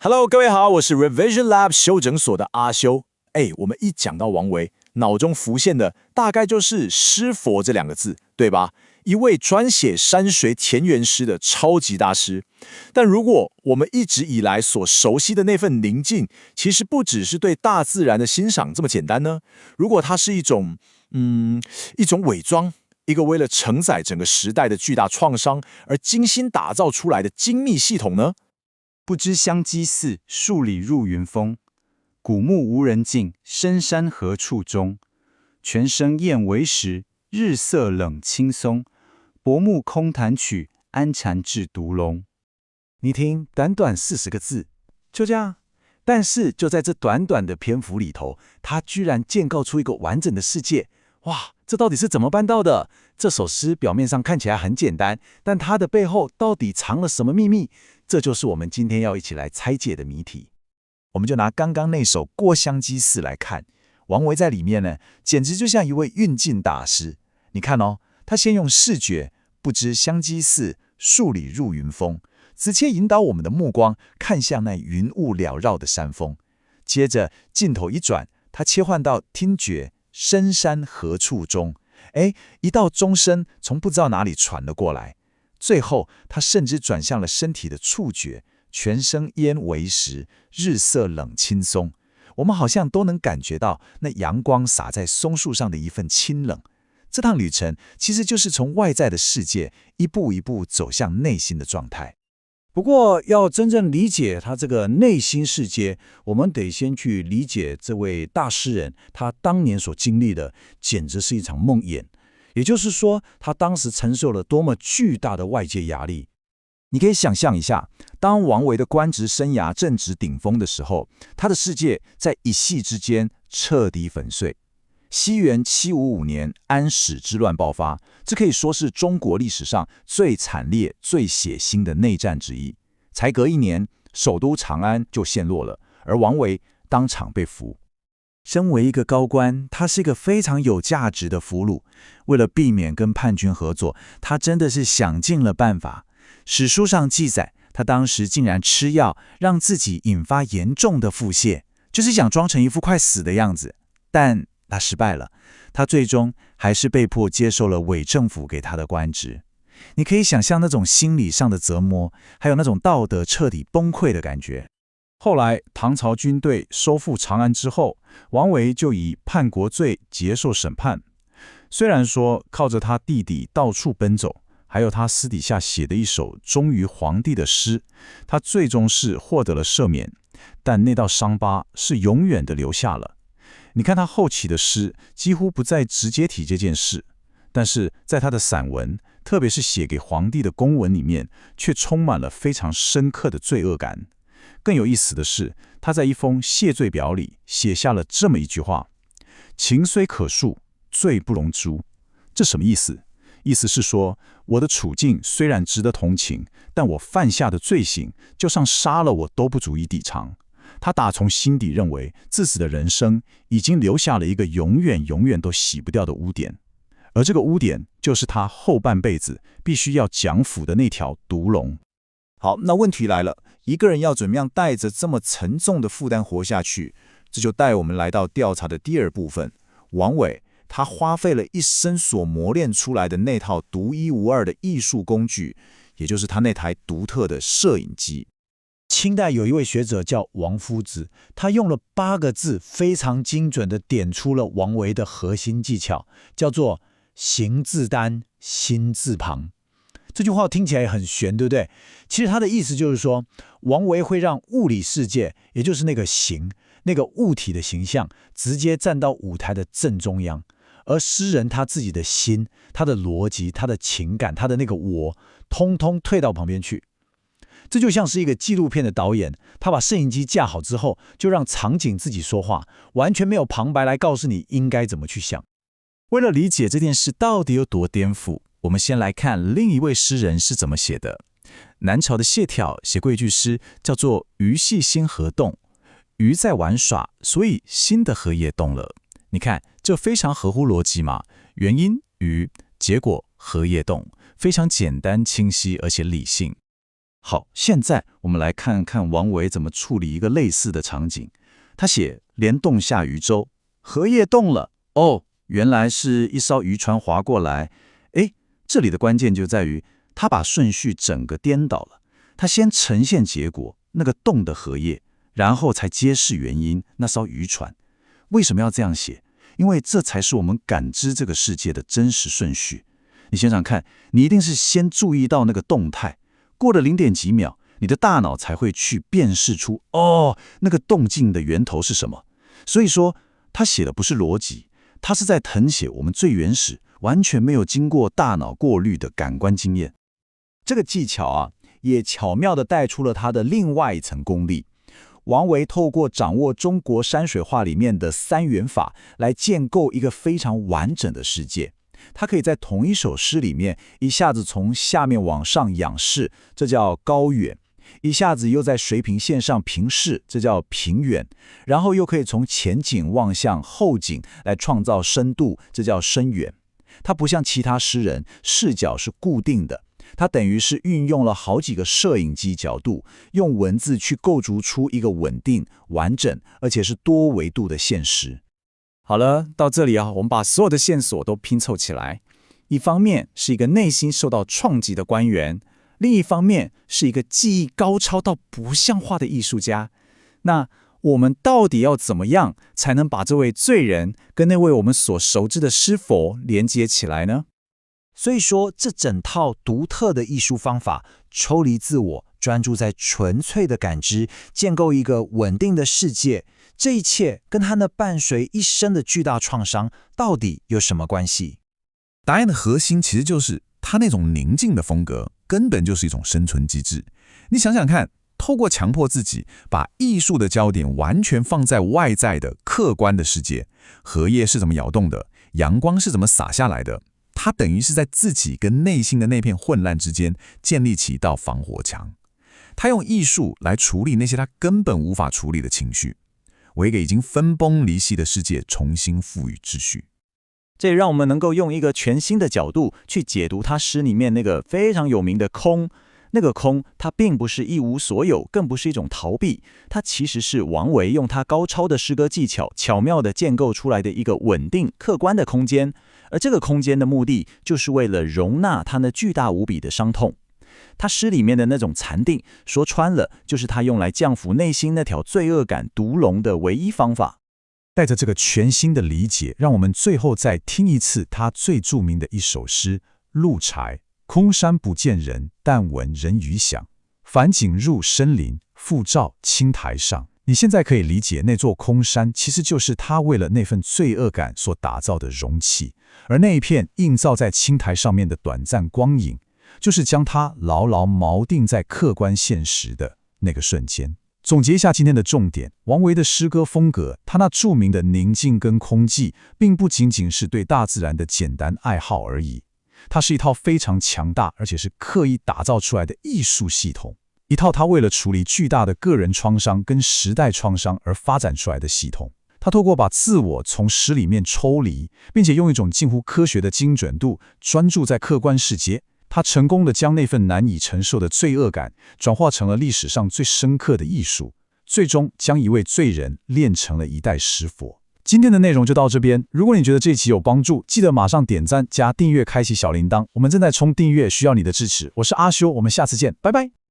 Hello， 各位好，我是 Revision Lab 修整所的阿修。我們一講到王維，腦中浮現的大概就是詩佛這兩個字，對吧？一位專寫山水田園詩的超級大師。但如果我們一直以來所熟悉的那份寧靜，其實不只是對大自然的欣賞這麼簡單呢？如果它是一種偽裝，一個為了承載整個時代的巨大創傷而精心打造出來的精密系統呢？不知香積寺，數里入雲峰。古木無人徑，深山何處蹤？泉聲燕為時，日色冷青松。薄暮空彈曲，安禪至獨龍。你聽，短短40個字，就這樣。但是就在這短短的篇幅裡頭，他居然建構出一個完整的世界。哇，這到底是怎麼辦到的？這首詩表面上看起來很簡單，但它的背後到底藏了什麼秘密？這就是我們今天要一起來拆解的謎題。我們就拿剛剛那首《過香積寺》來看，王維在裡面呢，簡直就像一位運鏡大師。你看哦，他先用視覺“不知香積寺，數里入雲峰”，直接引導我們的目光看向那雲霧繚繞的山峰。接着鏡頭一轉，他切換到聽覺“深山何處蹤”，一道鐘聲從不知道哪裡傳了過來。最後，他甚至轉向了身體的觸覺，泉聲燕為時，日色冷青松。我們好像都能感覺到那陽光灑在松樹上的一份清冷。這趟旅程其實就是從外在的世界一步一步走向內心的狀態。不過，要真正理解他這個內心世界，我們得先去理解這位大詩人他當年所經歷的，簡直是一場夢魘。也就是說，他當時承受了多麼巨大的外界壓力。你可以想象一下，當王維的官職生涯正值頂峰的時候，他的世界在一夕之間徹底粉碎。西元755年，安史之亂爆發，這可以說是中國歷史上最慘烈、最血腥的內戰之一。才隔1年，首都長安就陷落了，而王維當場被俘。身為一個高官，他是一個非常有價值的俘虜。為了避免跟叛軍合作，他真的是想盡了辦法。史書上記載，他當時竟然吃藥，讓自己引發嚴重的腹瀉，就是想裝成一副快死的樣子。但他失敗了，他最終還是被迫接受了偽政府給他的官職。你可以想象那種心理上的折磨，還有那種道德徹底崩潰的感覺。後來，唐朝軍隊收復長安之後，王維就以叛國罪接受審判。雖然說靠着他弟弟到處奔走，還有他私底下寫的一首忠於皇帝的詩，他最終是獲得了赦免，但那道傷疤是永遠的留下了。你看他後期的詩，幾乎不再直接提這件事，但是在他的散文，特別是寫給皇帝的公文裡面，卻充滿了非常深刻的罪惡感。更有意思的是，他在一封謝罪表裡寫下了這麼一句話：“情雖可恕，罪不容誅。”這什麼意思？意思是說，我的處境雖然值得同情，但我犯下的罪行，就算殺了我都不足以抵償。他打從心底認為，自己的人生已經留下了一個永遠都洗不掉的污點，而這個污點就是他後半輩子必須要講撫的那條毒龍。好，那問題來了，一個人要怎麼樣帶着這麼沉重的負擔活下去？這就帶我們來到調查的第二部分。王維他花費了一生所磨練出來的那套獨一無二的藝術工具，也就是他那台獨特的攝影機。清代有一位學者叫王夫子，他用了8個字，非常精準地點出了王維的核心技巧，叫做“形自耽，心自旁”。這句話聽起來很玄，對不對？其實他的意思就是說，王維會讓物理世界，也就是那個形，那個物體的形象，直接站到舞台的正中央，而詩人他自己的心、他的邏輯、他的情感、他的那個我，通通退到旁邊去。這就像是一個紀錄片的導演，他把攝影機架好之後，就讓場景自己說話，完全沒有旁白來告訴你應該怎麼去想。為了理解這件事到底有多顛覆，我們先來看另一位詩人是怎麼寫的。南朝的謝朓寫過一句詩，叫做“魚戲心河動”，魚在玩耍，所以心的河也動了。你看，這非常合乎邏輯嘛，原因魚，結果河也動，非常簡單清晰而且理性。好，現在我們來看看王維怎麼處理一個類似的場景。他寫蓮動下漁舟，荷葉動了，哦，原來是一艘漁船划過來。誒，這裡的關鍵就在於他把順序整個顛倒了。他先呈現結果，那個動的荷葉，然後才揭示原因，那艘漁船。為什麼要這樣寫？因為這才是我們感知這個世界的真實順序。你想想看，你一定是先注意到那個動態，過了0點幾秒，你的大腦才會去辨識出，哦，那個動靜的源頭是什麼。所以說，他寫的不是邏輯，他是在謄寫我們最原始、完全沒有經過大腦過濾的感官經驗。這個技巧啊，也巧妙地帶出了他的另外一層功力。王維透過掌握中國山水畫裡面的3元法來建構一個非常完整的世界。他可以在同一首詩裡面一下子從下面往上仰視，這叫高遠；一下子又在水平線上平視，這叫平遠；然後又可以從前景望向後景來創造深度，這叫深遠。他不像其他詩人，視角是固定的。它等於是運用了好幾個攝影機角度，用文字去構築出一個穩定、完整，而且是多維度的現實。好了，到這裡啊，我們把所有的線索都拼湊起來。一方面是一個內心受到創擊的官員，另一方面是一個技藝高超到不像話的藝術家。那我們到底要怎麼樣才能把這位罪人跟那位我們所熟知的師佛連接起來呢？所以說，這整套獨特的藝術方法，抽離自我，專注在純粹的感知，建構一個穩定的世界，這一切跟他那伴隨一生的巨大創傷到底有什麼關係？答案的核心其實就是他那種寧靜的風格，根本就是一種生存機制。你想想看，透過強迫自己把藝術的焦點完全放在外在的客觀的世界，荷葉是怎麼搖動的，陽光是怎麼灑下來的，他等於是在自己跟內心的那片混亂之間建立起一道防火牆。他用藝術來處理那些他根本無法處理的情緒，為一個已經分崩離析的世界重新賦予秩序。這也讓我們能夠用一個全新的角度去解讀他詩裡面那個非常有名的空。那個空，它並不是一無所有，更不是一種逃避，它其實是王維用他高超的詩歌技巧，巧妙地建構出來的一個穩定、客觀的空間。而這個空間的目的，就是為了容納他那巨大無比的傷痛。他詩裡面的那種禪定，說穿了，就是他用來降服內心那條罪惡感毒龍的唯一方法。帶着這個全新的理解，讓我們最後再聽一次他最著名的一首詩《鹿柴》。空山不見人，但聞人語響。返景入深林，復照青苔上。你現在可以理解，那座空山其實就是他為了那份罪惡感所打造的容器，而那一片映照在青苔上面的短暫光影，就是將它牢牢錨定在客觀現實的那個瞬間。總結一下今天的重點，王維的詩歌風格，他那著名的寧靜跟空寂，並不僅僅是對大自然的簡單愛好而已。它是一套非常強大，而且是刻意打造出來的藝術系統，一套他為了處理巨大的個人創傷跟時代創傷而發展出來的系統。他透過把自我從詩裡面抽離，並且用一種近乎科學的精準度，專注在客觀世界，他成功地將那份難以承受的罪惡感，轉化成了歷史上最深刻的藝術，最終將一位罪人練成了一代詩佛。今天的內容就到這邊。如果你覺得這期有幫助，記得馬上點讚加訂閱，開啟小鈴鐺。我們正在衝訂閱，需要你的支持。我是阿修，我們下次見，拜拜。